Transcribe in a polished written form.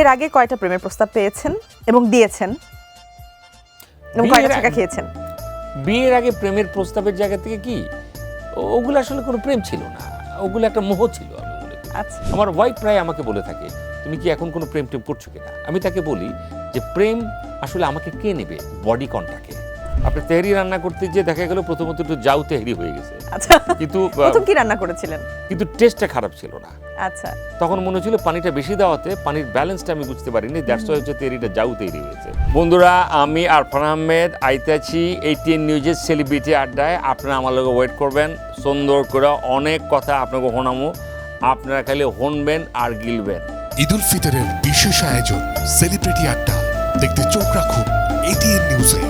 বিয়ের আগে কয়টা প্রেমের প্রস্তাব পেয়েছেন এবং দিয়েছেন এবং কয়টা টাকা খেয়েছেন? বিয়ের আগে প্রেমের প্রস্তাবের জায়গা থেকে কি ওগুলো আসলে কোনো প্রেম ছিল না, ওগুলো একটা মোহ ছিল। আমি মনে করি আচ্ছা, আমার ওয়াইফ প্রায় আমাকে বলে থাকে তুমি কি এখন কোনো প্রেম টেম করছো কিনা। আমি তাকে বলি যে প্রেম আসলে আমাকে কে নেবে, বডি কনটাকে। আপনি তেহরি রান্না করতে গিয়ে দেখা গেল প্রথমত একটু জাউ তেহরি হয়ে গেছে, আচ্ছা। কিন্তু প্রথম কি রান্না করেছিলেন? কিন্তু টেস্টটা খারাপ ছিল না। আচ্ছা, তখন মনে হচ্ছিল পানিটা বেশি দেওয়াতে পানির ব্যালেন্সটা আমি বুঝতে পারিনি, দ্যাটস ওয়াই হচ্ছে তেহরিটা জাউ তেহরি হয়েছে। বন্ধুরা, আমি আরফান আহমেদ আইতাছি ATN নিউজের সেলিব্রিটি আড্ডায়। আপনারা আমার লগে ওয়েট করবেন, সুন্দর করে অনেক কথা আপনাকে শোনামো, আপনারা খালি শুনবেন আর গিলবেন। ঈদ উল ফিতরের বিশেষ আয়োজন সেলিব্রিটি আড্ডা দেখতে চোখ রাখুন ATN নিউজে।